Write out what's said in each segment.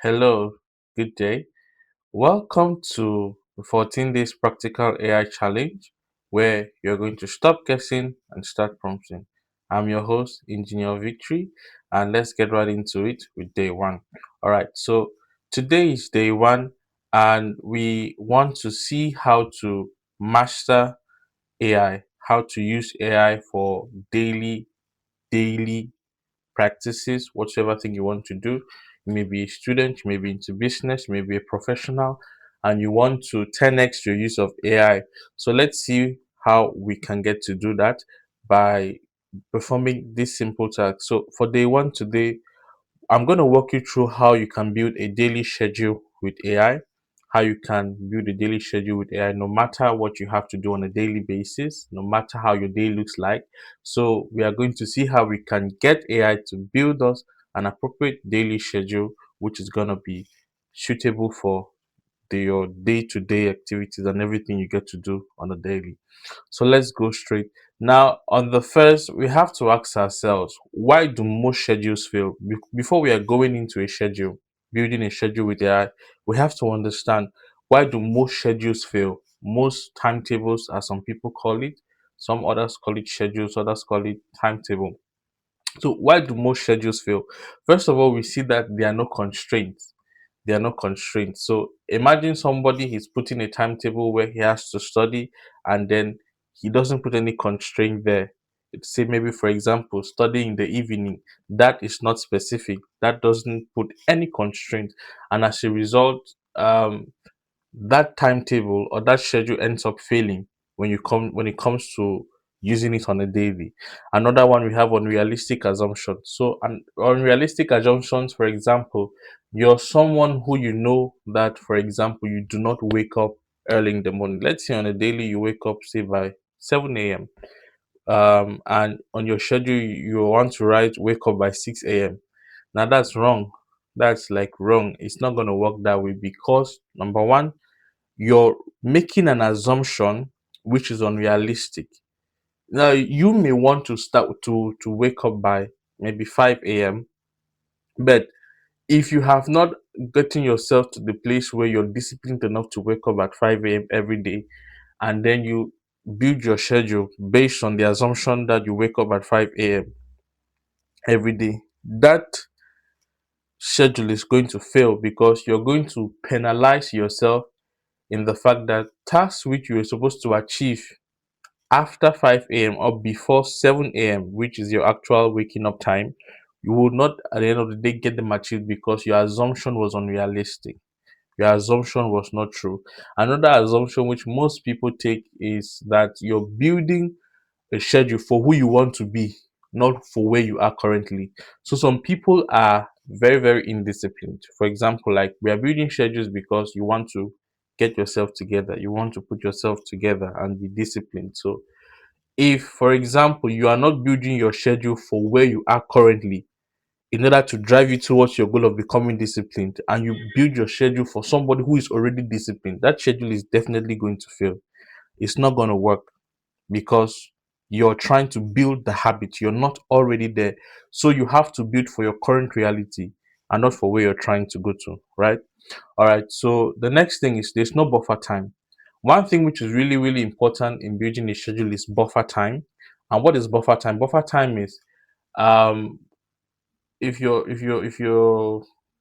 Hello, good day. Welcome to the 14 days practical AI challenge where you're going to stop guessing and start prompting. I'm your host, Engineer Victory, and let's get right into it with day one. All right, so today is day one, and we want to see how to master AI, how to use AI for daily practices, whatever thing you want to do. You may be a student, you may be into business, you may be a professional, and you want to 10x your use of AI. So let's see how we can get to do that by performing this simple task. So for day one today, I'm going to walk you through how you can build a daily schedule with AI, how you can build a daily schedule with AI, no matter what you have to do on a daily basis, no matter how your day looks like. So, we are going to see how we can get AI to build us an appropriate daily schedule, which is going to be suitable for your day-to-day activities and everything you get to do on a daily. So let's go straight. Now, on the first, we have to ask ourselves, why do most schedules fail? Before we are going into a schedule, building a schedule with AI, we have to understand, why do most schedules fail? Most timetables, as some people call it, some others call it schedules, others call it timetable. So why do most schedules fail? First of all, we see that there are no constraints. There are no constraints. So imagine somebody is putting a timetable where he has to study, and then he doesn't put any constraint there. Say maybe, for example, study in the evening. That is not specific. That doesn't put any constraint, and as a result, that timetable or that schedule ends up failing when it comes to using it on a daily. Another one, we have unrealistic assumptions. So unrealistic assumptions, for example, you're someone who you know that, for example, you do not wake up early in the morning. Let's say on a daily you wake up say by 7 a.m. And on your schedule you want to write wake up by 6 a.m. Now that's wrong. That's like wrong. It's not going to work that way, because number one, you're making an assumption which is unrealistic. Now you may want to start to wake up by maybe 5 a.m., but if you have not gotten yourself to the place where you're disciplined enough to wake up at 5 a.m. every day, and then you build your schedule based on the assumption that you wake up at 5 a.m. every day, that schedule is going to fail, because you're going to penalize yourself in the fact that tasks which you were supposed to achieve after 5 a.m. or before 7 a.m., which is your actual waking up time, you will not at the end of the day get them achieved, because your assumption was unrealistic. Your assumption was not true. Another assumption which most people take is that you're building a schedule for who you want to be, not for where you are currently. So some people are very, very indisciplined. For example, like, we are building schedules because you want to get yourself together, you want to put yourself together and be disciplined. So if, for example, you are not building your schedule for where you are currently in order to drive you towards your goal of becoming disciplined, and you build your schedule for somebody who is already disciplined, that schedule is definitely going to fail. It's not going to work, because you're trying to build the habit. You're not already there. So you have to build for your current reality and not for where you're trying to go to, right? All right. So the next thing is, there's no buffer time. One thing which is really, really important in building a schedule is buffer time. And what is buffer time? Buffer time is, um if you're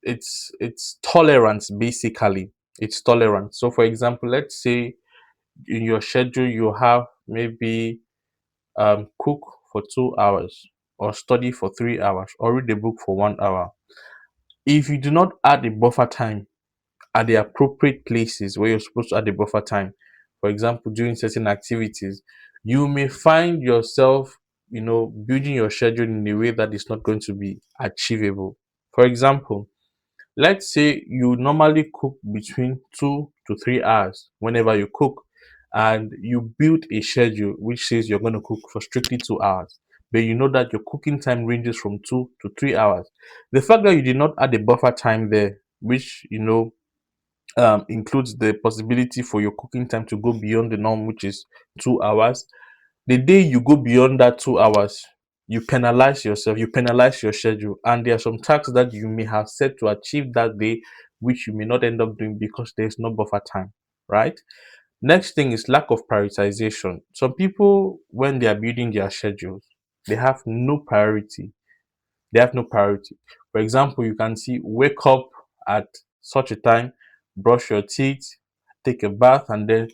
it's tolerance, basically. It's tolerance. So for example, let's say in your schedule you have maybe cook for 2 hours, or study for 3 hours, or read a book for 1 hour. If you do not add a buffer time at the appropriate places where you're supposed to add a buffer time, for example, during certain activities, you may find yourself, building your schedule in a way that is not going to be achievable. For example, let's say you normally cook between 2 to 3 hours whenever you cook, and you build a schedule which says you're going to cook for strictly 2 hours, but you know that your cooking time ranges from 2 to 3 hours. The fact that you did not add a buffer time there, which includes the possibility for your cooking time to go beyond the norm, which is 2 hours. The day you go beyond that 2 hours, you penalize yourself, you penalize your schedule, and there are some tasks that you may have set to achieve that day which you may not end up doing because there's no buffer time, right? Next thing is lack of prioritization. Some people, when they are building their schedules, they have no priority. They have no priority. For example, you can see wake up at such a time, brush your teeth, take a bath, and then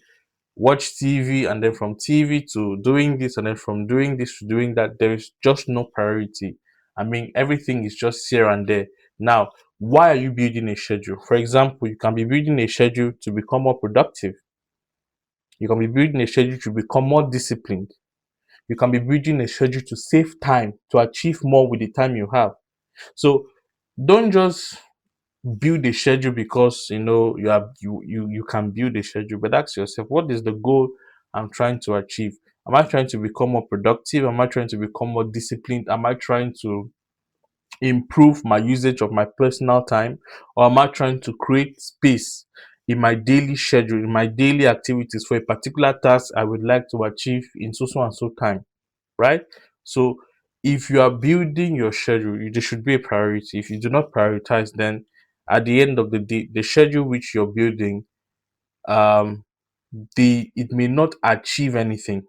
watch TV, and then from TV to doing this, and then from doing this to doing that. There is just no priority. I mean, everything is just here and there. Now, why are you building a schedule? For example, you can be building a schedule to become more productive. You can be building a schedule to become more disciplined. You can be building a schedule to save time, to achieve more with the time you have. So don't just build a schedule because you can build a schedule, but ask yourself, what is the goal I'm trying to achieve? Am I trying to become more productive? Am I trying to become more disciplined? Am I trying to improve my usage of my personal time, or am I trying to create space in my daily schedule, in my daily activities for a particular task I would like to achieve in so so and so time, right? So if you are building your schedule, there should be a priority. If you do not prioritize, then at the end of the day, the schedule which you're building, um it may not achieve anything.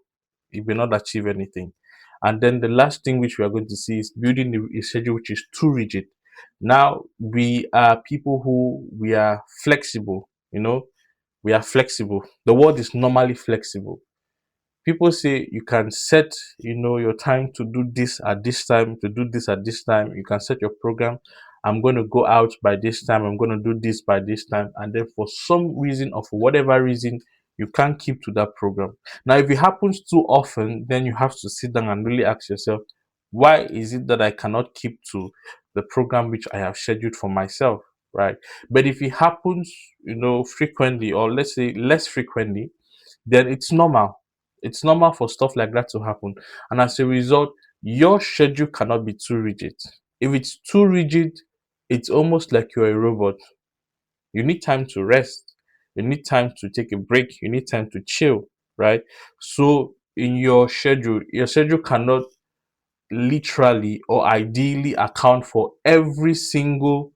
It may not achieve anything. And then the last thing which we are going to see is building a schedule which is too rigid. Now we are people who we are flexible, we are flexible. The world is normally flexible. People say you can set, your time to do this at this time, to do this at this time. You can set your program. I'm going to go out by this time, I'm going to do this by this time, and then for some reason or for whatever reason you can't keep to that program. Now if it happens too often, then you have to sit down and really ask yourself, why is it that I cannot keep to the program which I have scheduled for myself, right? But if it happens, frequently, or let's say less frequently, then it's normal. It's normal for stuff like that to happen. And as a result, your schedule cannot be too rigid. If it's too rigid, it's almost like you're a robot. You need time to rest. You need time to take a break. You need time to chill, right? So in your schedule cannot literally or ideally account for every single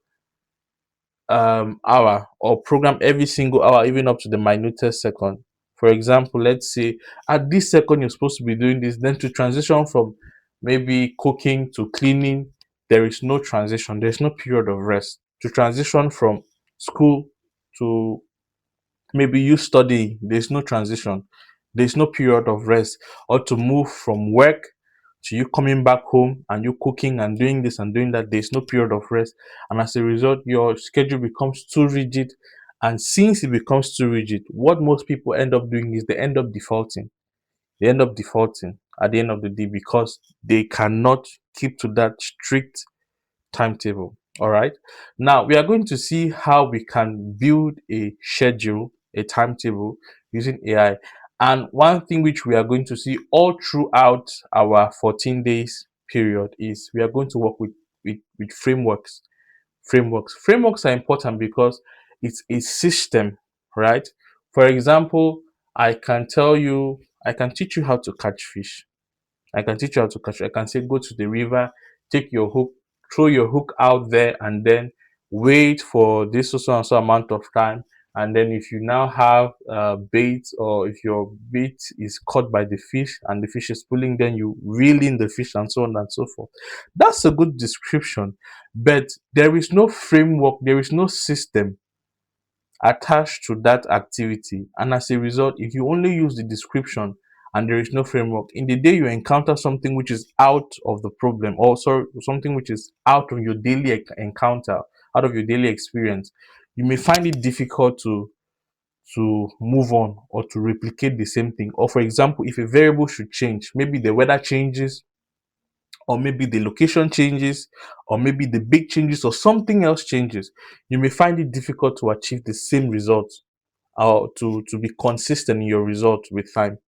hour, or program every single hour, even up to the minutest second. For example, let's say at this second you're supposed to be doing this, then to transition from maybe cooking to cleaning, there is no transition, there's no period of rest. To transition from school to maybe you study, there's no transition, there's no period of rest. Or to move from work to you coming back home and you cooking and doing this and doing that, there's no period of rest. And as a result, your schedule becomes too rigid. And since it becomes too rigid, what most people end up doing is they end up defaulting. They end up defaulting at the end of the day because they cannot keep to that strict timetable. All right. Now we are going to see how we can build a schedule, a timetable using AI. And one thing which we are going to see all throughout our 14 days period is we are going to work with frameworks. Frameworks are important because it's a system, right? For example, I can teach you how to catch fish. I can teach you how to catch. I can say go to the river, take your hook, throw your hook out there, and then wait for this so and so amount of time. And then if you now have bait, or if your bait is caught by the fish and the fish is pulling, then you reel in the fish and so on and so forth. That's a good description, but there is no framework, there is no system attached to that activity. And as a result, if you only use the description and there is no framework, in the day you encounter something which is out of the problem, or sorry, something which is out of your daily encounter, out of your daily experience, you may find it difficult to move on or to replicate the same thing. Or for example, if a variable should change, maybe the weather changes, or maybe the location changes, or maybe the big changes, or something else changes, you may find it difficult to achieve the same results, or to be consistent in your results with time.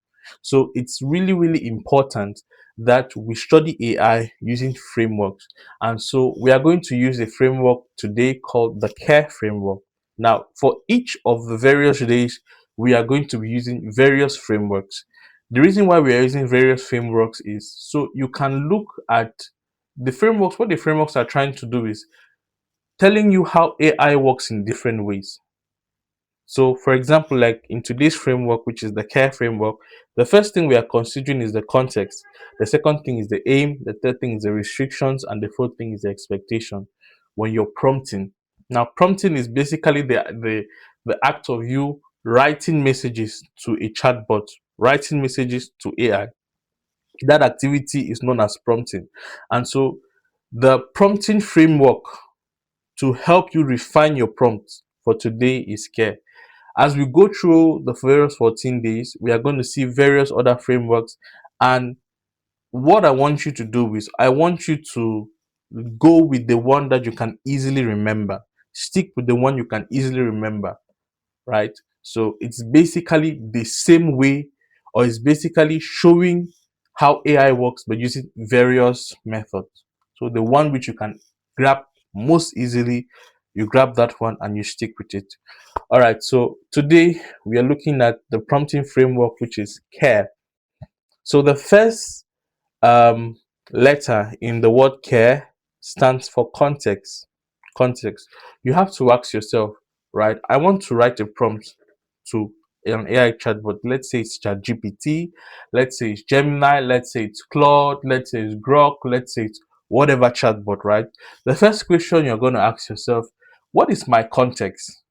So it's really, really important that we study AI using frameworks. And so we are going to use a framework today called the CARE framework. Now, for each of the various days, we are going to be using various frameworks. The reason why we are using various frameworks is so you can look at the frameworks. What the frameworks are trying to do is telling you how AI works in different ways. So, for example, like in today's framework, which is the CARE framework, the first thing we are considering is the context. The second thing is the aim. The third thing is the restrictions. And the fourth thing is the expectation when you're prompting. Now, prompting is basically the act of you writing messages to a chatbot, writing messages to AI. That activity is known as prompting. And so, the prompting framework to help you refine your prompts for today is CARE. As we go through the various 14 days, we are going to see various other frameworks. And what I want you to do is, I want you to go with the one that you can easily remember. Stick with the one you can easily remember, right? So it's basically the same way, or it's basically showing how AI works, but using various methods. So the one which you can grab most easily, you grab that one and you stick with it. All right, so today we are looking at the prompting framework, which is CARE. So the first um, letter in the word CARE stands for context. Context. You have to ask yourself, right? I want to write a prompt to an AI chatbot. Let's say it's ChatGPT. Let's say it's Gemini. Let's say it's Claude. Let's say it's Grok. Let's say it's whatever chatbot, right? The first question you're going to ask yourself: what is my context?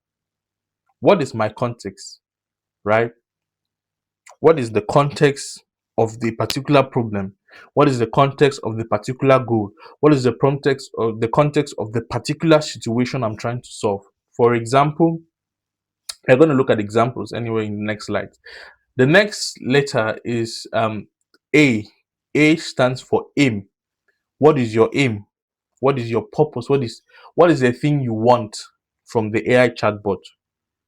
What is my context? Right? What is the context of the particular problem? What is the context of the particular goal? What is the context of the particular situation I'm trying to solve? For example, we're going to look at examples anyway in the next slide. The next letter is A. A stands for aim. What is your aim? What is your purpose? What is the thing you want from the AI chatbot?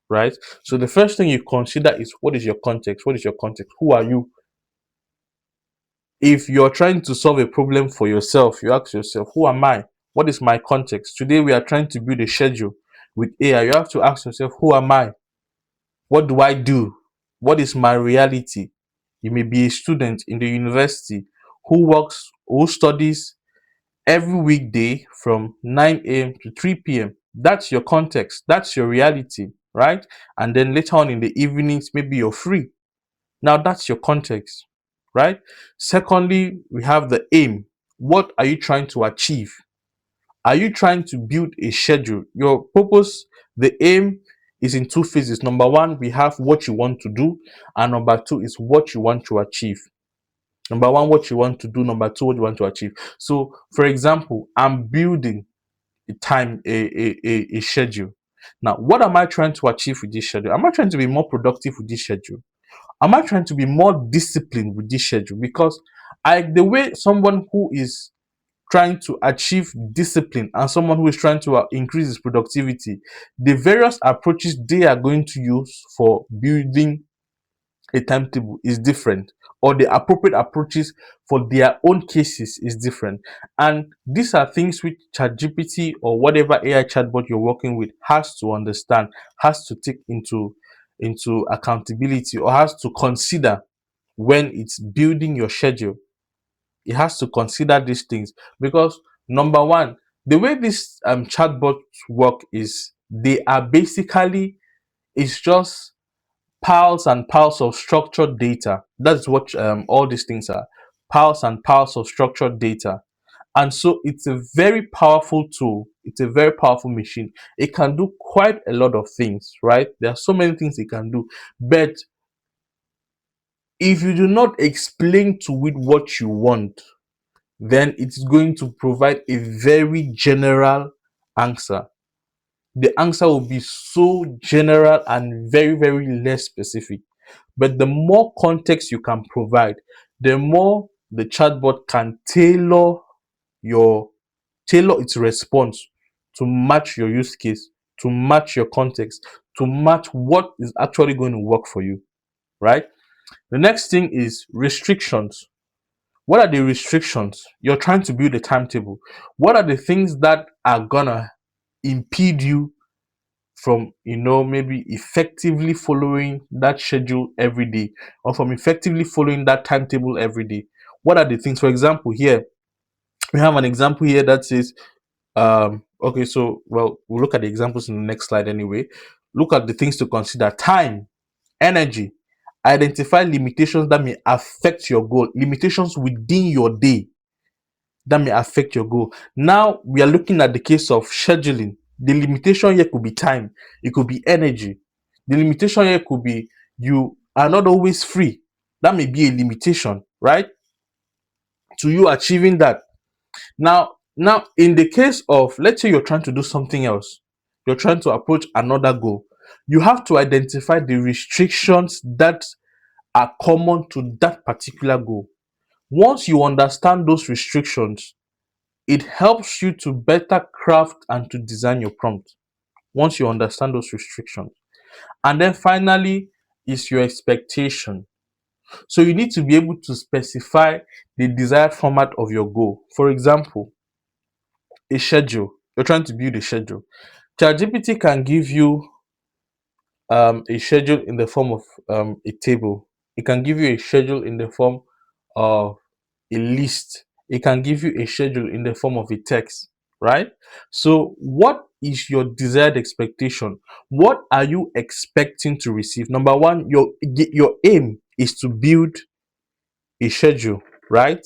Right? So the first thing you consider is, what is your context? What is your context? Who are you? If you're trying to solve a problem for yourself, you ask yourself, who am I? What is my context? Today we are trying to build a schedule with AI. You have to ask yourself, who am I? What do I do? What is my reality? You may be a student in the university who studies every weekday from 9 a.m. to 3 p.m. That's your context. That's your reality, right? And then later on in the evenings, maybe you're free. Now that's your context, right? Secondly, we have the aim. What are you trying to achieve? Are you trying to build a schedule? Your purpose, the aim is in two phases. Number one, we have what you want to do, and number two is what you want to achieve. Number one, what you want to do. Number two, what you want to achieve. So, for example, I'm building a schedule. Now, what am I trying to achieve with this schedule? Am I trying to be more productive with this schedule? Am I trying to be more disciplined with this schedule? Because the way someone who is trying to achieve discipline and someone who is trying to increase his productivity, the various approaches they are going to use for building a timetable is different, or the appropriate approaches for their own cases is different. And these are things which ChatGPT or whatever AI chatbot you're working with has to understand, has to take into accountability, or has to consider when it's building your schedule. It has to consider these things because, number one, the way these chatbots work is they are basically, it's just piles and piles of structured data. That's what all these things are: piles and piles of structured data. And so it's a very powerful tool. It's a very powerful machine. It can do quite a lot of things, right? There are so many things it can do. But if you do not explain to it what you want, then it's going to provide a very general answer. The answer will be so general and very, very less specific. But the more context you can provide, the more the chatbot can your tailor its response to match your use case, to match your context, to match what is actually going to work for you, right? The next thing is restrictions. What are the restrictions? You're trying to build a timetable. What are the things that are gonna impede you from, maybe effectively following that schedule every day, or from effectively following that timetable every day. What are the things? For example, here we have an example here that says, okay, so, well, we'll look at the examples in the next slide anyway. Look at the things to consider: time, energy. Identify limitations that may affect your goal, limitations within your day that may affect your goal. Now we are looking at the case of scheduling. The limitation here could be time, it could be energy. The limitation here could be you are not always free. That may be a limitation, right? To you achieving that. Now, in the case of, let's say you're trying to do something else, you're trying to approach another goal, you have to identify the restrictions that are common to that particular goal. Once you understand those restrictions, it helps you to better craft and to design your prompt. Once you understand those restrictions, and then finally is your expectation. So you need to be able to specify the desired format of your goal. For example, a schedule. You're trying to build a schedule. ChatGPT can give you a schedule in the form of a table. It can give you a schedule in the form of a list. It can give you a schedule in the form of a text, right? So, what is your desired expectation? What are you expecting to receive? Number one, your aim is to build a schedule, right?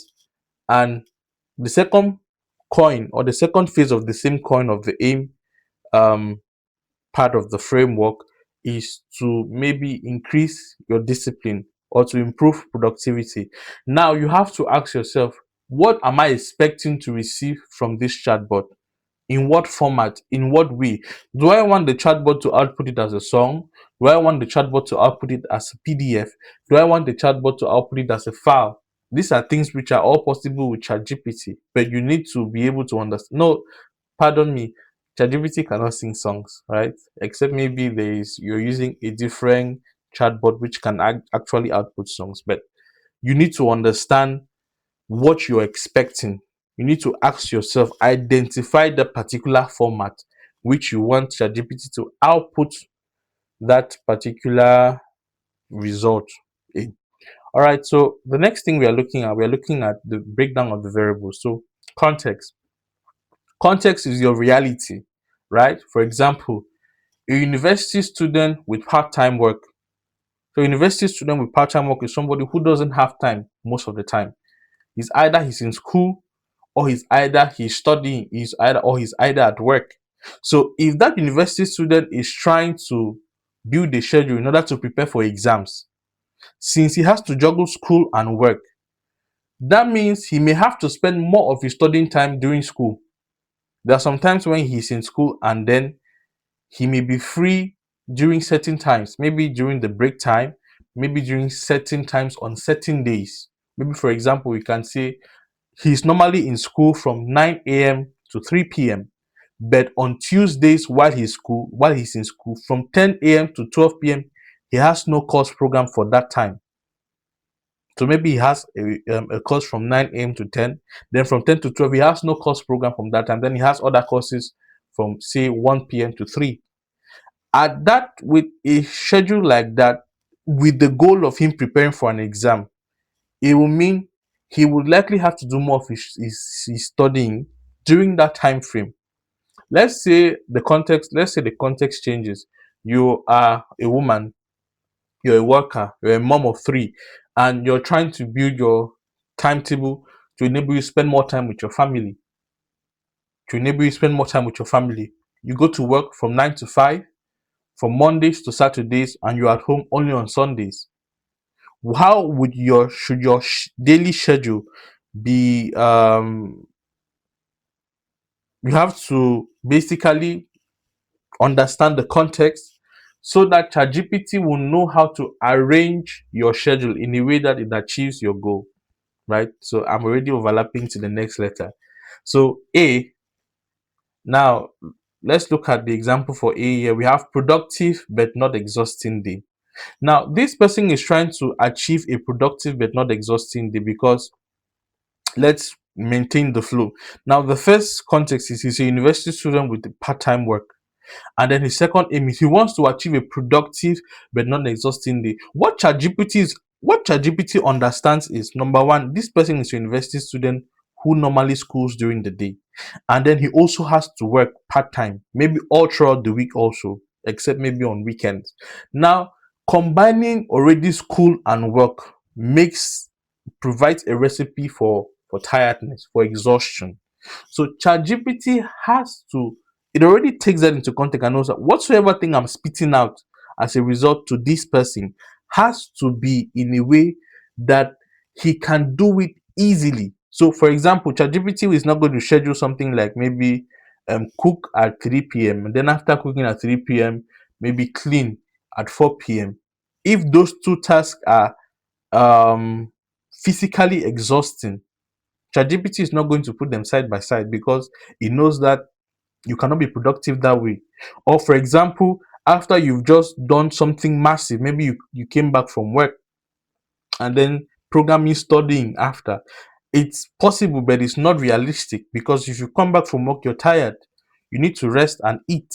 And the second coin, or the second phase of the same coin of the aim, um, part of the framework, is to maybe increase your discipline or to improve productivity. Now you have to ask yourself, what am I expecting to receive from this chatbot? In what format? In what way? Do I want the chatbot to output it as a song? Do I want the chatbot to output it as a PDF? Do I want the chatbot to output it as a file? These are things which are all possible with ChatGPT, but you need to be able to understand. No, pardon me, ChatGPT cannot sing songs, right? Except maybe you're using a different chatbot which can actually output songs. But you need to understand what you're expecting. You need to ask yourself, identify the particular format which you want ChatGPT to output that particular result in. All right, so the next thing we are looking at the breakdown of the variables. So context. Context is your reality, right? For example, a university student with part-time work. So, a university student with part-time work is somebody who doesn't have time most of the time. He's in school, or he's studying, he's either at work. So if that university student is trying to build a schedule in order to prepare for exams, since he has to juggle school and work, that means he may have to spend more of his studying time during school. There are some times when he's in school and then he may be free during certain times, maybe during the break time, maybe during certain times on certain days. Maybe, for example, we can say he's normally in school from 9 a.m. to 3 p.m. But on Tuesdays, while he's in school from 10 a.m. to 12 p.m., he has no course program for that time. So maybe he has a course from 9 a.m. to 10. Then from 10 to 12, he has no course program from that time. Then he has other courses from, say, 1 p.m. to 3. At that, with a schedule like that, with the goal of him preparing for an exam, it will mean he would likely have to do more of his studying during that time frame. Let's say the context changes. You are a woman, you're a worker, you're a mom of three, and you're trying to build your timetable to enable you spend more time with your family. To enable you spend more time with your family. You go to work from 9 to 5, from Mondays to Saturdays, and you're at home only on Sundays. How would your should your daily schedule be? You have to basically understand the context so that ChatGPT will know how to arrange your schedule in a way that it achieves your goal, right? So I'm already overlapping to the next letter. So A, now let's look at the example for A here. We have productive but not exhausting day. Now, this person is trying to achieve a productive but not exhausting day because let's maintain the flow. Now, the first context is he's a university student with part-time work. And then his second aim is he wants to achieve a productive but not exhausting day. What ChatGPT understands is, number one, this person is a university student who normally schools during the day. And then he also has to work part-time, maybe all throughout the week also, except maybe on weekends. Now, combining already school and work makes provides a recipe for tiredness, for exhaustion. So ChatGPT has to, it already takes that into context and knows that whatsoever thing I'm spitting out as a result to this person has to be in a way that he can do it easily. So for example, ChatGPT is not going to schedule something like maybe cook at 3 p.m. and then after cooking at 3 p.m., maybe clean at 4 p.m. If those two tasks are um physically exhausting, ChatGPT is not going to put them side by side because it knows that you cannot be productive that way. Or for example, after you've just done something massive, maybe you came back from work and then programming studying after. It's possible, but it's not realistic because if you come back from work, you're tired. You need to rest and eat,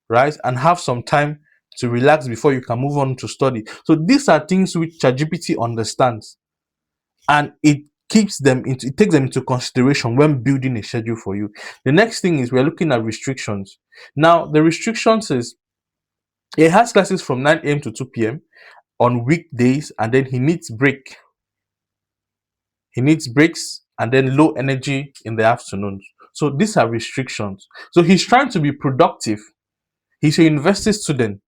right? And have some time to relax before you can move on to study. So these are things which ChatGPT understands, and it takes them into consideration when building a schedule for you. The next thing is we're looking at restrictions. Now the restrictions is he has classes from 9 a.m. to 2 p.m. on weekdays, and then he needs breaks and then low energy in the afternoons. So these are restrictions. So he's trying to be productive. He's a university student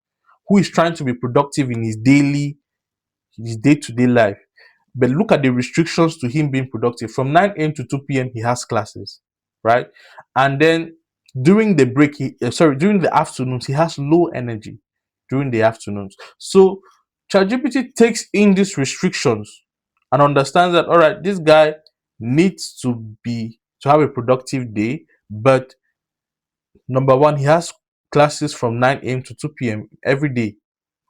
who is trying to be productive in his day-to-day life. But look at the restrictions to him being productive. From 9 a.m. to 2 p.m., he has classes, right? And then during the break, during the afternoons, he has low energy during the afternoons. So ChatGPT takes in these restrictions and understands that, all right, this guy needs to have a productive day, but number one, he has classes from 9 a.m. to 2 p.m. every day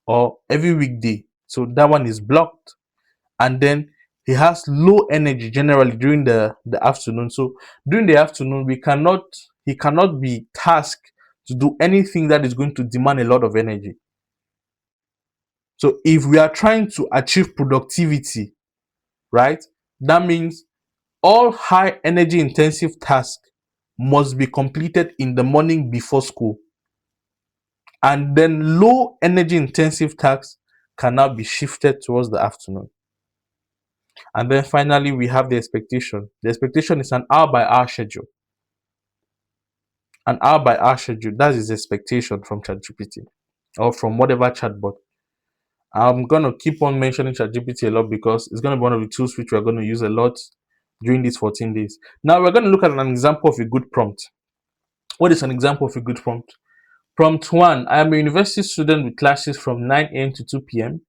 or every weekday. So that one is blocked. And then he has low energy generally during the afternoon. So during the afternoon, he cannot be tasked to do anything that is going to demand a lot of energy. So if we are trying to achieve productivity, right, that means all high energy intensive tasks must be completed in the morning before school, and then low energy intensive tasks can now be shifted towards the afternoon. And then finally, we have the expectation. The expectation is an hour by hour schedule. An hour by hour schedule. That is expectation from ChatGPT or from whatever chatbot. I'm going to keep on mentioning ChatGPT a lot because it's going to be one of the tools which we're going to use a lot during these 14 days. Now, we're going to look at an example of a good prompt. What is an example of a good prompt? Prompt 1. I am a university student with classes from 9 a.m. to 2 p.m.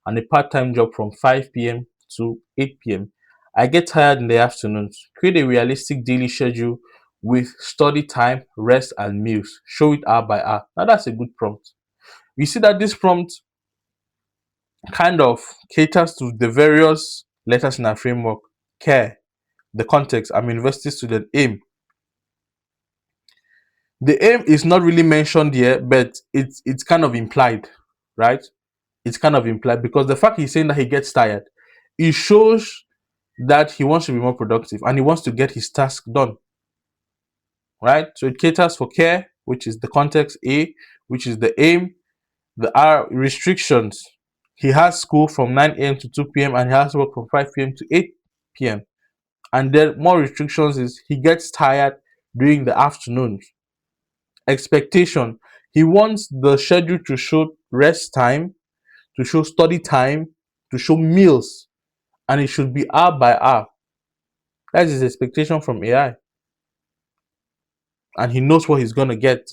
and a part-time job from 5 p.m. to 8 p.m. I get tired in the afternoons. Create a realistic daily schedule with study time, rest, and meals. Show it hour by hour. Now that's a good prompt. You see that this prompt kind of caters to the various letters in our framework. Care, the context, I'm a university student. Aim. The aim is not really mentioned here, but it's kind of implied, right? It's kind of implied because the fact he's saying that he gets tired, it shows that he wants to be more productive and he wants to get his task done, right? So it caters for care, which is the context. A, which is the aim. The R, restrictions. He has school from 9 a.m. to 2 p.m. and he has work from 5 p.m. to 8 p.m. And then more restrictions is he gets tired during the afternoons. Expectation. He wants the schedule to show rest time, to show study time, to show meals, and it should be hour by hour. That's his expectation from AI, and he knows what he's gonna get.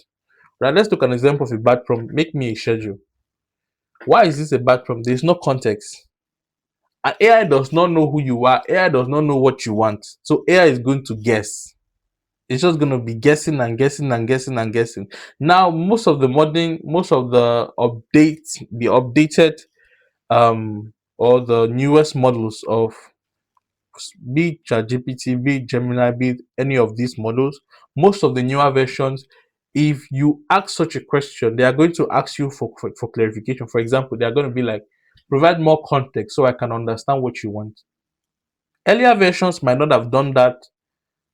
Right? Let's look at an example of a bad prompt. Make me a schedule. Why is this a bad prompt? There's no context. And AI does not know who you are. AI does not know what you want. So AI is going to guess. It's just going to be guessing and guessing and guessing and guessing. Now, most of the updated or the newest models of, be it ChatGPT, be it Gemini, be it any of these models, most of the newer versions, if you ask such a question, they are going to ask you for clarification. For example, they are going to be like, provide more context so I can understand what you want. Earlier versions might not have done that.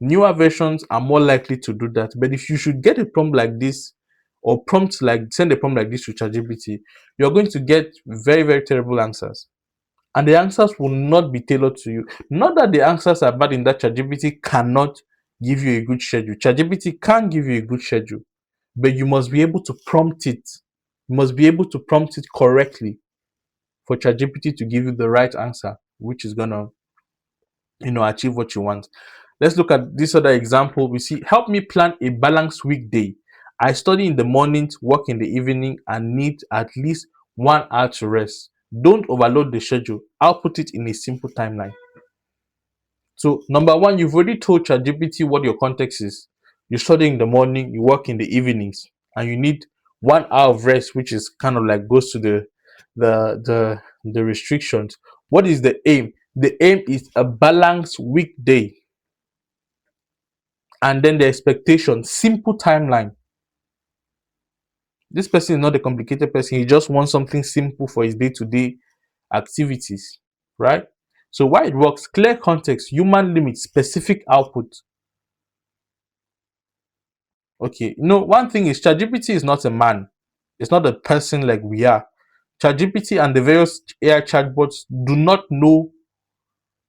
Newer versions are more likely to do that. But if you should get a prompt like this, or prompt like send a prompt like this to ChatGPT, you're going to get very, very terrible answers. And the answers will not be tailored to you. Not that the answers are bad in that ChatGPT cannot give you a good schedule. ChatGPT can give you a good schedule, but you must be able to prompt it. You must be able to prompt it correctly for ChatGPT to give you the right answer, which is gonna, achieve what you want. Let's look at this other example. We see, help me plan a balanced weekday. I study in the mornings, work in the evening, and need at least 1 hour to rest. Don't overload the schedule. I'll put it in a simple timeline. So, number one, you've already told ChatGPT what your context is. You study in the morning, you work in the evenings, and you need 1 hour of rest, which is kind of like goes to the restrictions. What is the aim? The aim is a balanced weekday, and then the expectation, simple timeline. This person is not a complicated person. He just wants something simple for his day-to-day activities, right? So why it works: clear context, human limit, specific output. Okay, one thing is ChatGPT is not a man. It's not a person like we are. ChatGPT and the various AI chatbots do not know.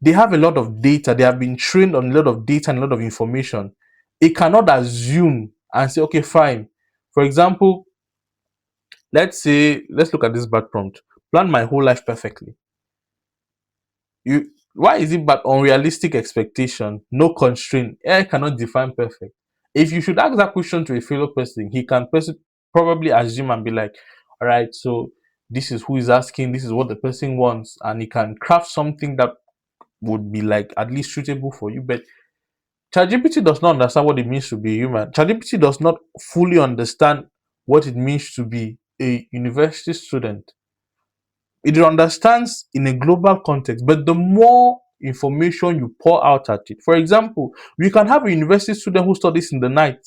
They have a lot of data. They have been trained on a lot of data and a lot of information. It cannot assume and say, okay, fine. For example, let's look at this bad prompt. Plan my whole life perfectly. Why is it bad? Unrealistic expectation, no constraint. AI cannot define perfect. If you should ask that question to a fellow person, he can probably assume and be like, all right, so this is who is asking, this is what the person wants, and he can craft something that would be like at least suitable for you. But ChatGPT does not understand what it means to be human. ChatGPT does not fully understand what it means to be a university student. It understands in a global context, but the more information you pour out at it, for example, we can have a university student who studies in the night,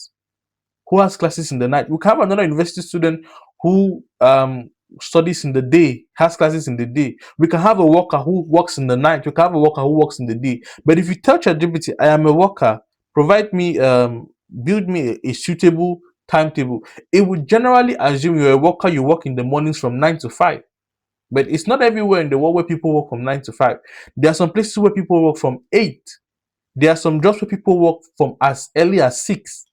who has classes in the night. We can have another university student who studies in the day, has classes in the day. We can have a worker who works in the night. We can have a worker who works in the day. But if you tell ChatGPT, I am a worker, provide me, build me a suitable timetable, it would generally assume you're a worker, you work in the mornings from 9 to 5. But it's not everywhere in the world where people work from 9 to 5. There are some places where people work from 8. There are some jobs where people work from as early as 6.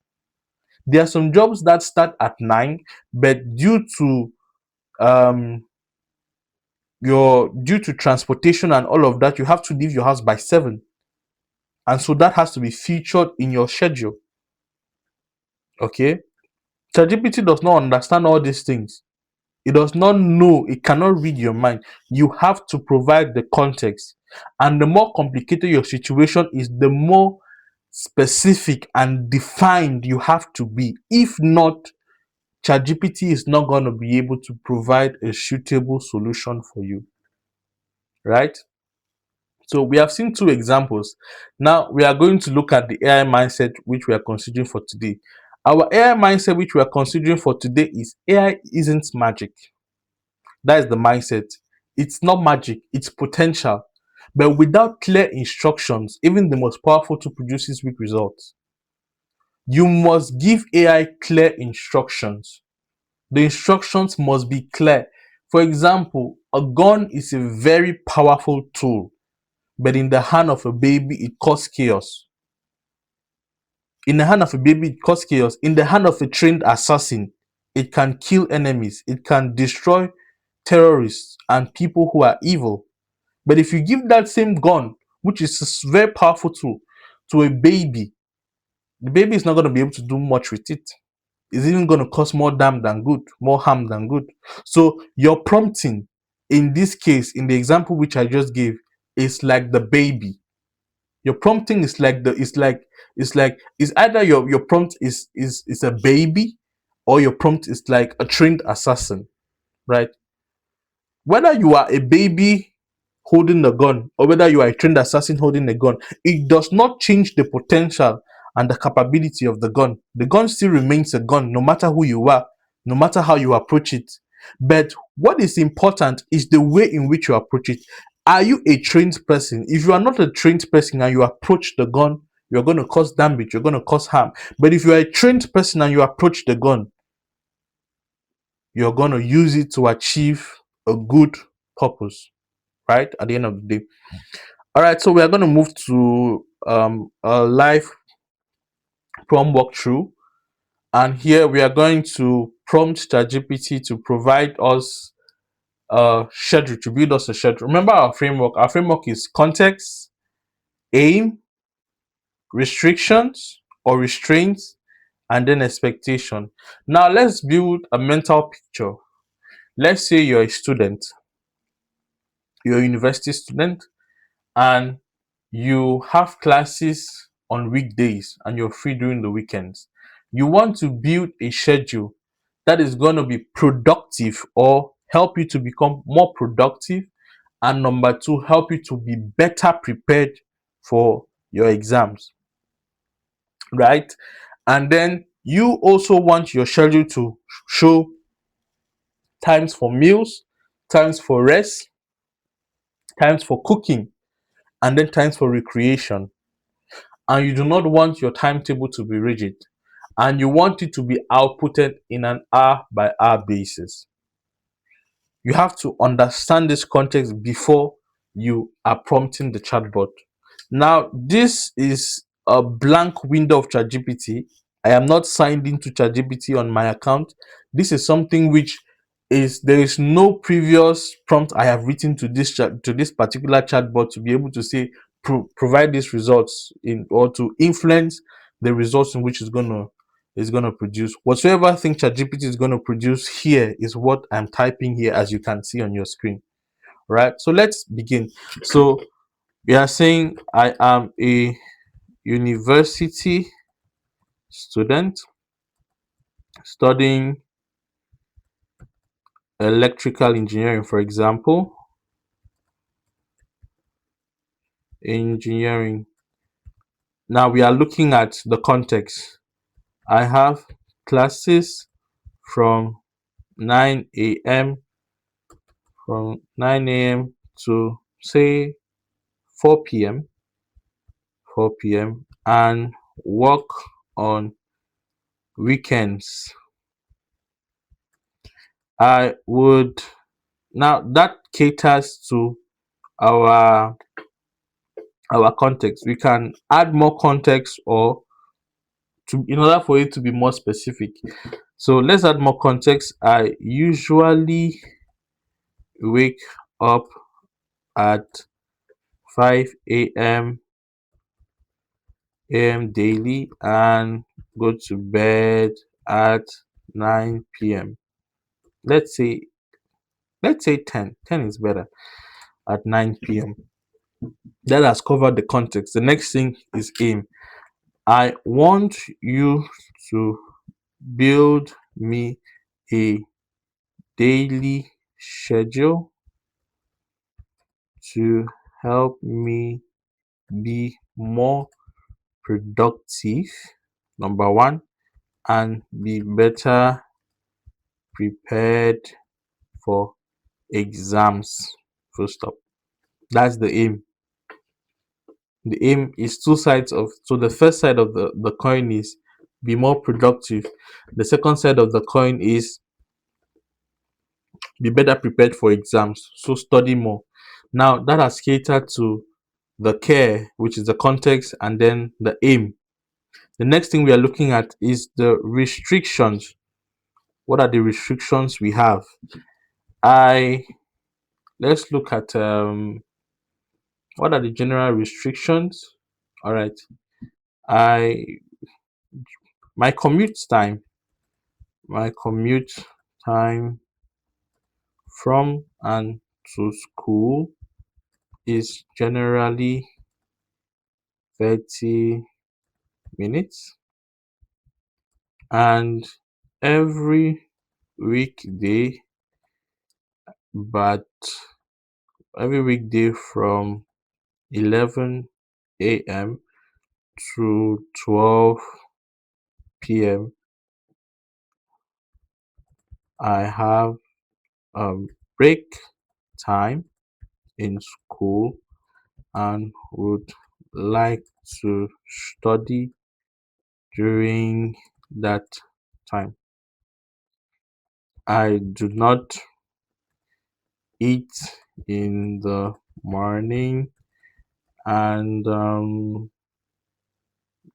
There are some jobs that start at 9, but um due to transportation and all of that, you have to leave your house by 7. And so that has to be featured in your schedule. Okay. ChatGPT does not understand all these things. It does not know, it cannot read your mind. You have to provide the context. And the more complicated your situation is, the more specific and defined you have to be. If not, ChatGPT is not going to be able to provide a suitable solution for you. Right? So we have seen 2 examples. Now we are going to look at the AI mindset which we are considering for today. Our AI mindset which we are considering for today is AI isn't magic. That is the mindset. It's not magic, it's potential. But without clear instructions, even the most powerful tool produces weak results. You must give AI clear instructions. The instructions must be clear. For example, a gun is a very powerful tool, but in the hand of a baby, it causes chaos. In the hand of a baby, it causes chaos. In the hand of a trained assassin, it can kill enemies, it can destroy terrorists and people who are evil. But if you give that same gun, which is a very powerful tool, to a baby, the baby is not going to be able to do much with it. It's even going to cause more harm than good, more harm than good. So your prompting, in this case, in the example which I just gave, is like the baby. Your prompting is like it's either your prompt is a baby, or your prompt is like a trained assassin, right? Whether you are a baby holding a gun or whether you are a trained assassin holding a gun, it does not change the potential and the capability of the gun. The gun still remains a gun, no matter who you are, no matter how you approach it. But what is important is the way in which you approach it. Are you a trained person? If you are not a trained person and you approach the gun, you're going to cause damage, you're going to cause harm. But if you are a trained person and you approach the gun, you're going to use it to achieve a good purpose, right? At the end of the day. All right, so we are going to move to a live prompt walkthrough. And here we are going to prompt ChatGPT to provide us a schedule, to build us a schedule. Remember our framework. Our framework is context, aim, restrictions or restraints, and then expectation. Now let's build a mental picture. Let's say you're a student, you're a university student, and you have classes on weekdays and you're free during the weekends. You want to build a schedule that is going to be productive or help you to become more productive, and number two, help you to be better prepared for your exams, right? And then you also want your schedule to show times for meals, times for rest, times for cooking, and then times for recreation. And you do not want your timetable to be rigid, and you want it to be outputted in an hour by hour basis. You have to understand this context before you are prompting the chatbot. Now, this is a blank window of ChatGPT. I am not signed into ChatGPT on my account. This is something which is there is no previous prompt I have written to this to this particular chatbot to be able to say provide these results in or to influence the results in which is gonna produce. Whatsoever thing ChatGPT is gonna produce here is what I'm typing here, as you can see on your screen. Right. So let's begin. So we are saying I am a university student studying electrical engineering, for example. Engineering. Now we are looking at the context. I have classes from 9 a.m. from 9 a.m. to say 4 p.m. 4 p.m. and work on weekends. I would now that caters to our context. We can add more context or to in order for it to be more specific. So let's add more context. I usually wake up at 5 a.m. daily and go to bed at 9 p.m. Let's say let's say 10. 10 is better at 9 p.m. That has covered the context. The next thing is aim. I want you to build me a daily schedule to help me be more productive, number one, and be better prepared for exams. Full stop. That's the aim. The aim is two sides of so the first side of the coin is be more productive. The second side of the coin is be better prepared for exams. So study more. Now that has catered to the care, which is the context, and then the aim. The next thing we are looking at is the restrictions. What are the restrictions we have? I Let's look at what are the general restrictions. All right. I my commute time, my commute time from and to school is generally 30 minutes, and every weekday, but every weekday from 11 a.m. to 12 p.m. I have break time in school and would like to study during that time. I do not eat in the morning and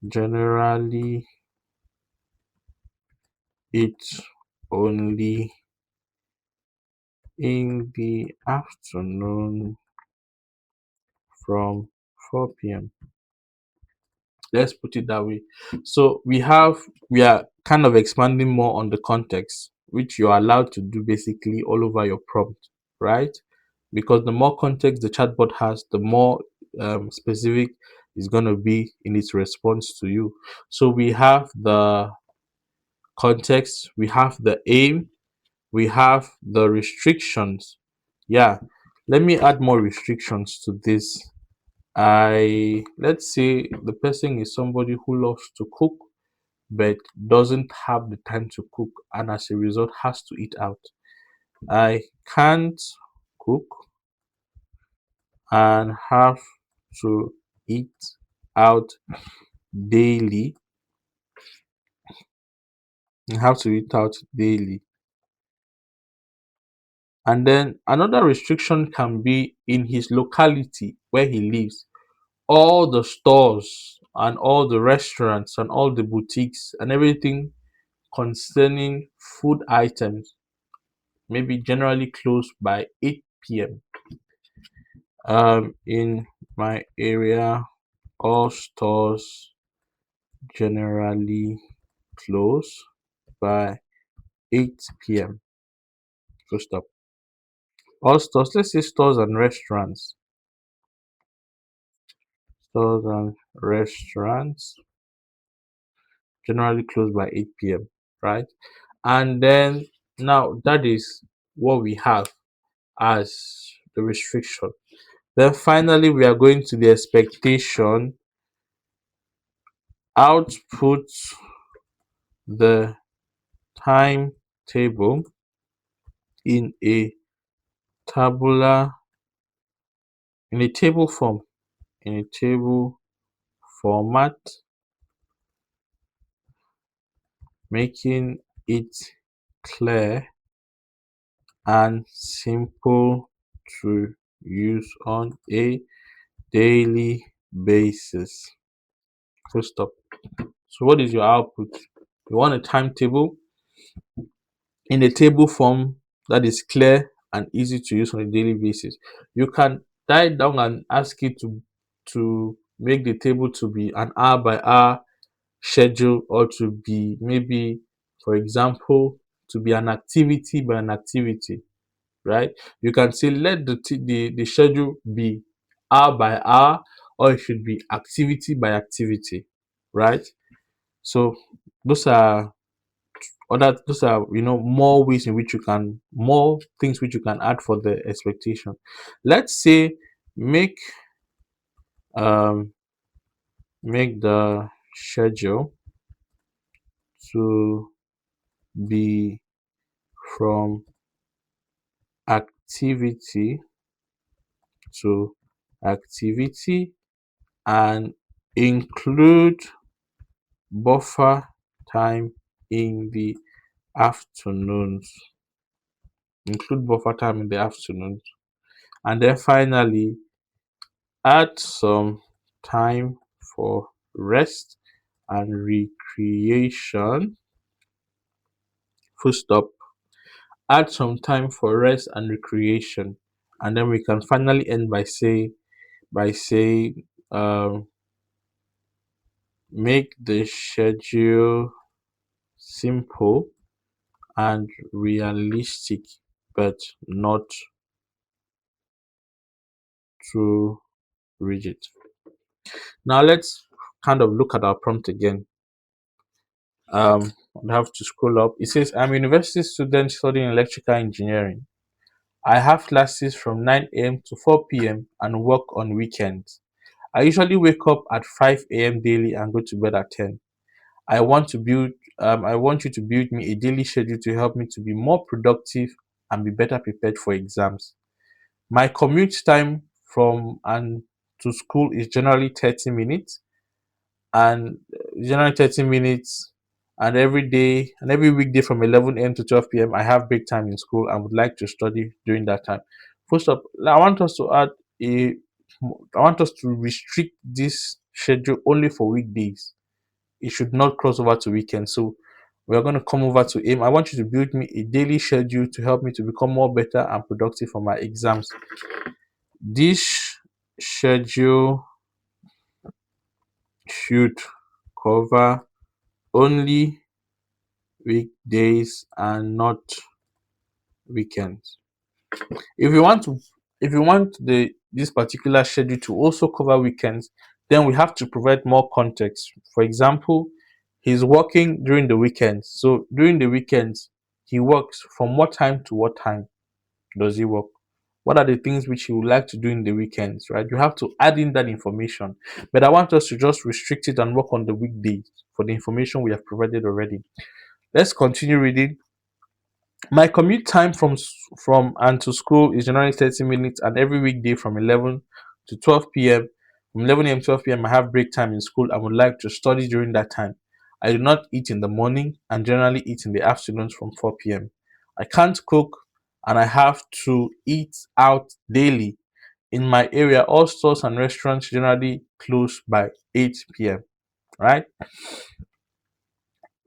generally eat only in the afternoon from 4 p.m. Let's put it that way. So we are kind of expanding more on the context, which you're allowed to do basically all over your prompt, right? Because the more context the chatbot has, the more specific is going to be in its response to you. So we have the context, we have the aim, we have the restrictions. Yeah, let me add more restrictions to this. Let's say the person is somebody who loves to cook but doesn't have the time to cook and as a result has to eat out. I can't cook and have to eat out daily. I have to eat out daily. And then another restriction can be in his locality where he lives. All the stores and all the restaurants and all the boutiques and everything concerning food items may be generally closed by 8 p.m. In my area, all stores generally close by 8 p.m. Full stop. All stores, let's say stores and restaurants generally close by 8 p.m. Right? And then now that is what we have as the restriction. Then finally, we are going to the expectation. Output the timetable in a tabular in a table form in a table format, making it clear and simple to use on a daily basis. Full stop. So what is your output? You want a timetable in a table form that is clear and easy to use on a daily basis. You can tie it down and ask it to make the table to be an hour by hour schedule, or to be maybe, for example, to be an activity by an activity, right? You can say let the schedule be hour by hour, or it should be activity by activity, right? So those are those are more ways in which you can more things which you can add for the expectation. Let's say make um make the schedule to be from activity to activity and include buffer time in the afternoons. Include buffer time in the afternoons. And then finally, add some time for rest and recreation. Full stop. Add some time for rest and recreation. And then we can finally end by saying make the schedule simple and realistic, but not too rigid. Now let's kind of look at our prompt again. I have to scroll up. It says, I'm a university student studying electrical engineering. I have classes from 9 a.m. to 4 p.m. and work on weekends. I usually wake up at 5 a.m. daily and go to bed at 10. I want to build I want you to build me a daily schedule to help me to be more productive and be better prepared for exams. My commute time from and to school is generally 30 minutes, and generally 30 minutes, and every day and every weekday from 11 a.m. to 12 p.m. I have break time in school and would like to study during that time. First up, I want us to add a I want us to restrict this schedule only for weekdays. It should not cross over to weekends. So we're going to come over to aim. I want you to build me a daily schedule to help me to become more better and productive for my exams. This schedule should cover only weekdays and not weekends. If you want to, if you want this particular schedule to also cover weekends, then we have to provide more context. For example, he's working during the weekends. So during the weekends, he works from what time to what time does he work? What are the things which he would like to do in the weekends, right? You have to add in that information. But I want us to just restrict it and work on the weekdays for the information we have provided already. Let's continue reading. My commute time from and to school is generally 30 minutes, and every weekday from 11 to 12 p.m. From 11 a.m. to 12 p.m. I have break time in school. I would like to study during that time. I do not eat in the morning and generally eat in the afternoons from 4 p.m. I can't cook and I have to eat out daily. In my area, all stores and restaurants generally close by 8 p.m. Right?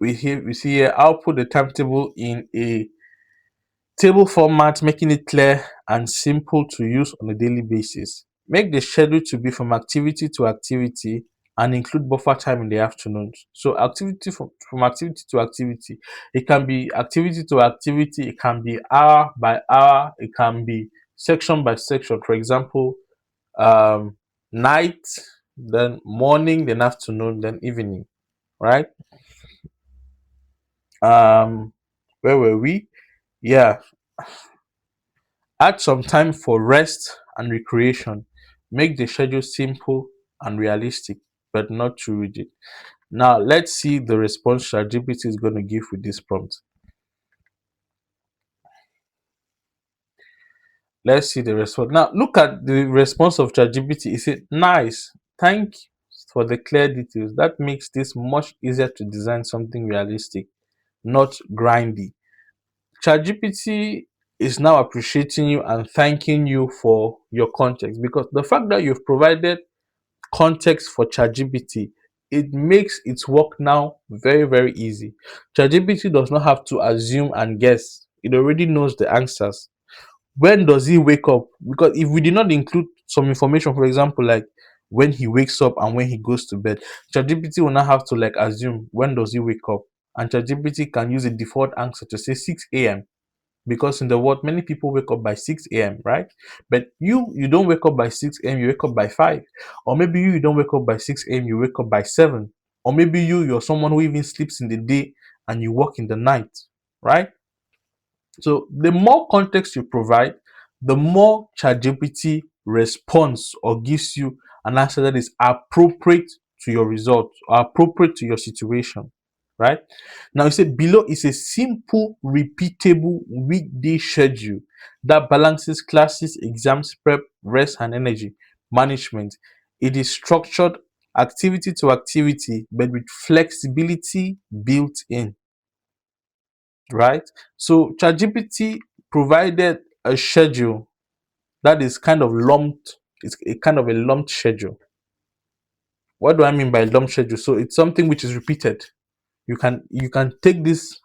We see here. I'll put the timetable in a table format, making it clear and simple to use on a daily basis. Make the schedule to be from activity to activity and include buffer time in the afternoons. So activity from activity to activity. It can be activity to activity, it can be hour by hour, it can be section by section. For example, um night, then morning, then afternoon, then evening, right? Um where were we? Yeah, add some time for rest and recreation. Make the schedule simple and realistic, but not too rigid. Now, let's see the response ChatGPT is going to give with this prompt. Let's see the response. Now, look at the response of ChatGPT. It said, "Nice. Thank you for the clear details. That makes this much easier to design something realistic, not grindy." ChatGPT is now appreciating you and thanking you for your context, because the fact that you've provided context for ChatGPT, it makes its work now very, very easy. ChatGPT does not have to assume and guess. It already knows the answers. When does he wake up? Because if we did not include some information, for example, like when he wakes up and when he goes to bed, ChatGPT will not have to like assume when does he wake up. And ChatGPT can use a default answer to say 6 a.m., because in the world many people wake up by 6 a.m., right? But you don't wake up by 6 a.m., you wake up by 5. Or maybe you don't wake up by 6 a.m., you wake up by 7. Or maybe you're someone who even sleeps in the day and you work in the night, right? So the more context you provide, the more ChatGPT responds or gives you an answer that is appropriate to your results or appropriate to your situation. Right? Now you say below is a simple, repeatable weekday schedule that balances classes, exams, prep, rest, and energy management. It is structured activity to activity, but with flexibility built in, right? So ChatGPT provided a schedule that is kind of lumped. It's a kind of a lumped schedule. What do I mean by lumped schedule? So it's something which is repeated. You can take this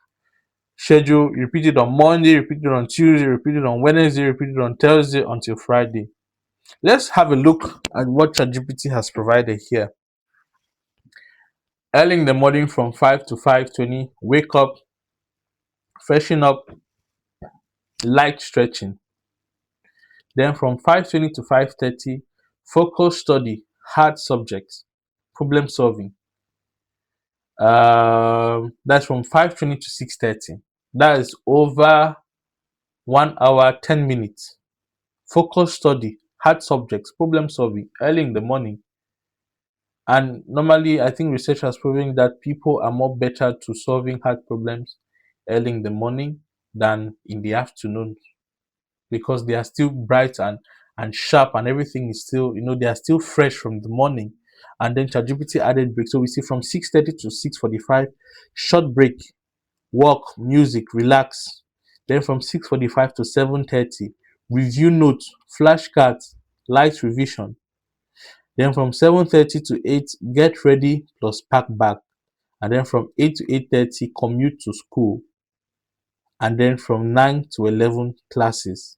schedule, repeat it on Monday, repeat it on Tuesday, repeat it on Wednesday, repeat it on Thursday until Friday. Let's have a look at what ChatGPT has provided here. Early in the morning from 5 to 5:20, wake up, freshen up, light stretching. Then from 5:20 to 5:30, focus study, hard subjects, problem solving. That's from 5:20 to 6:30. That is over 1 hour, 10 minutes. Focus study, hard subjects, problem solving, early in the morning. And normally, I think research has proven that people are more better to solving hard problems early in the morning than in the afternoon, because they are still bright and sharp, and everything is still, they are still fresh from the morning. And then ChatGPT added break. So we see from 6:30 to 6:45, short break, work, music, relax. Then from 6:45 to 7:30, review notes, flashcards, light revision. Then from 7:30 to 8, get ready plus pack bag. And then from 8 to 8:30, commute to school. And then from 9 to 11, classes.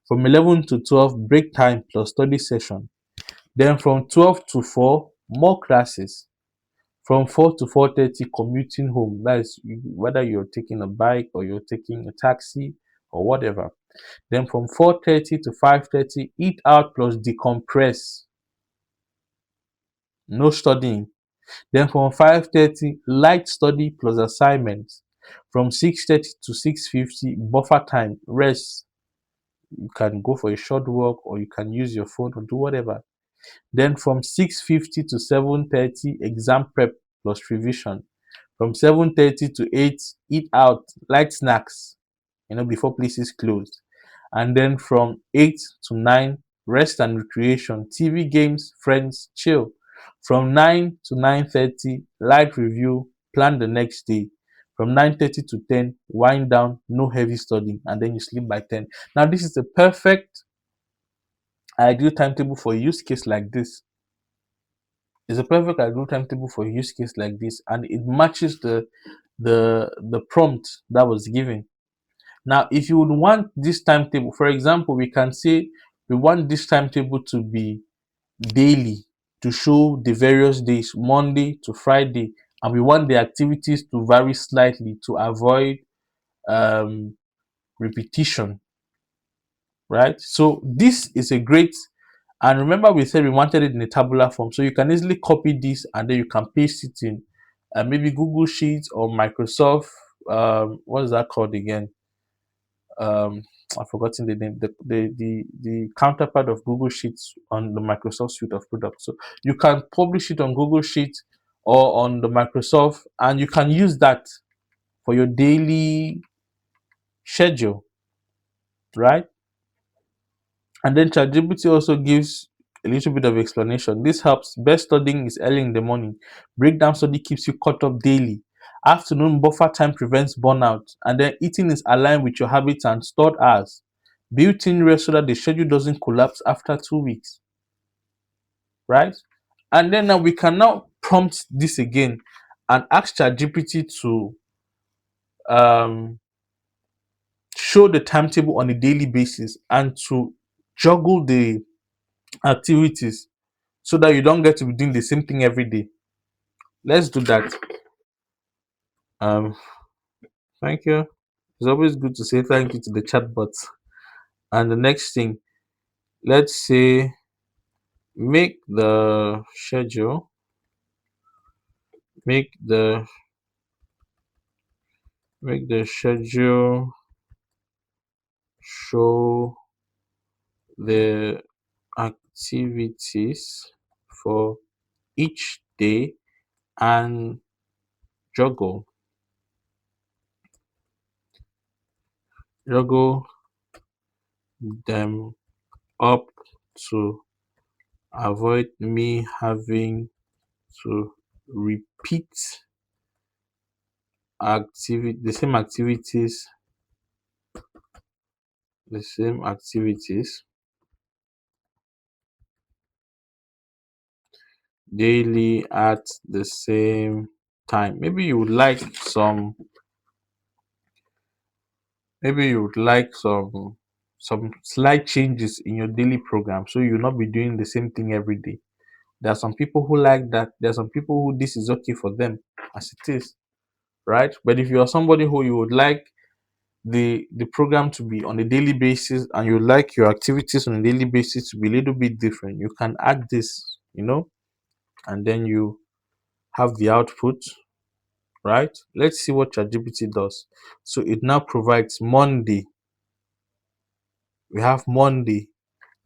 From 11 to 12, break time plus study session. Then from 12 to 4, more classes. From 4 to 4:30, commuting home. That is whether you're taking a bike or you're taking a taxi or whatever. Then from 4:30 to 5:30, eat out plus decompress. No studying. Then from 5:30, light study plus assignments. From 6:30 to 6:50, buffer time, rest. You can go for a short walk or you can use your phone or do whatever. Then from 6:50 to 7:30, exam prep plus revision. From 7:30 to 8, eat out, light snacks, before places close. And then from 8 to 9, rest and recreation, TV, games, friends, chill. From 9 to 9:30, light review, plan the next day. From 9:30 to 10, wind down, no heavy studying, and then you sleep by 10. Now, this is the perfect ideal timetable for a use case like this. It's a perfect ideal timetable for a use case like this, and it matches the prompt that was given. Now, if you would want this timetable, for example, we can say we want this timetable to be daily, to show the various days, Monday to Friday, and we want the activities to vary slightly to avoid um, repetition, right? So this is a great, and remember we said we wanted it in a tabular form, so you can easily copy this and then you can paste it in maybe Google Sheets or Microsoft. What is that called again? I've forgotten the name. The counterpart of Google Sheets on the Microsoft suite of products. So you can publish it on Google Sheets or on the Microsoft, and you can use that for your daily schedule, right? And then ChatGPT also gives a little bit of explanation. This helps. Best studying is early in the morning. Breakdown study keeps you caught up daily. Afternoon buffer time prevents burnout. And then eating is aligned with your habits and stored hours. Built-in rest so that the schedule doesn't collapse after 2 weeks, right? And then now we can now prompt this again and ask ChatGPT to um, show the timetable on a daily basis and to juggle the activities so that you don't get to be doing the same thing every day. Let's do that. Um, Thank you. It's always good to say thank you to the chatbots. And the next thing, let's say make the schedule, make the make the schedule show the activities for each day and juggle juggle them up to avoid me having to repeat activity the same activities daily at the same time. Maybe you would like some slight changes in your daily program, so you'll not be doing the same thing every day. There are some people who like that. There are some people who this is okay for them as it is, right? But if you are somebody who you would like the program to be on a daily basis and you like your activities on a daily basis to be a little bit different, you can add this, and then you have the output, right? Let's see what ChatGPT does. So it now provides Monday. We have Monday,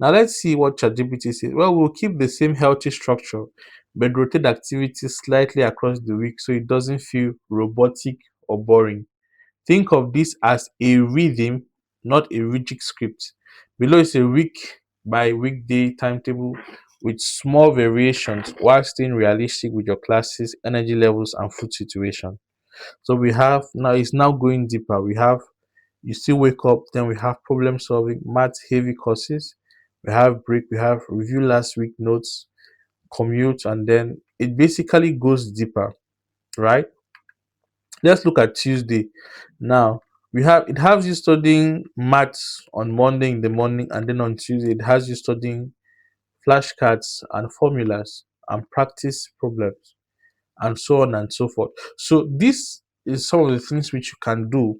Now let's see what ChatGPT says. Well, we'll keep the same healthy structure, but rotate activities slightly across the week so it doesn't feel robotic or boring. Think of this as a rhythm, not a rigid script. Below is a week by weekday timetable with small variations while staying realistic with your classes, energy levels, and food situation. So we have now, it's now going deeper. We have, you still wake up, then we have problem solving, math heavy courses, we have break, we have review last week notes, commute, and then it basically goes deeper, right? Let's look at Tuesday. Now we have, it has you studying maths on Monday in the morning, and then on Tuesday it has you studying flashcards and formulas and practice problems and so on and so forth. So this is some of the things which you can do,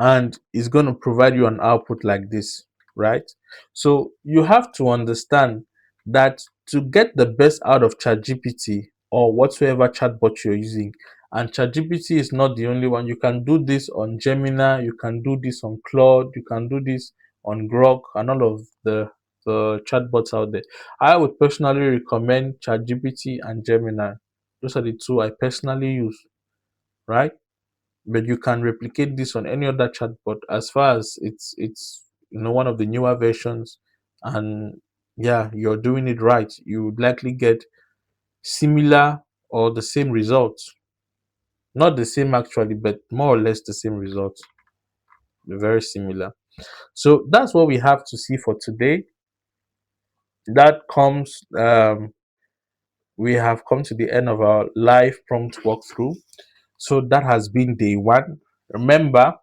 and it's going to provide you an output like this, right? So you have to understand that to get the best out of ChatGPT or whatsoever chatbot you're using, and ChatGPT is not the only one. You can do this on Gemini, you can do this on Claude, you can do this on Grok, and all of the chatbots out there. I would personally recommend ChatGPT and Gemini. Those are the two I personally use, right? But you can replicate this on any other chatbot as far as it's one of the newer versions, and yeah, you're doing it right, you would likely get similar or the same results. Not the same actually, but more or less the same results. Very similar. So that's what we have to see for today. That comes We have come to the end of our live prompt walkthrough. So that has been day one. Remember,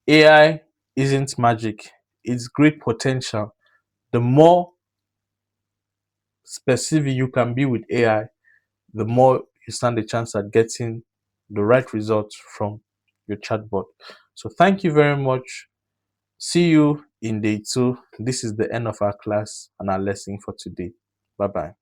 AI isn't magic, it's great potential. The more specific you can be with AI, the more you stand a chance at getting the right results from your chatbot. So, thank you very much. See you in day two. This is the end of our class and our lesson for today. Bye bye.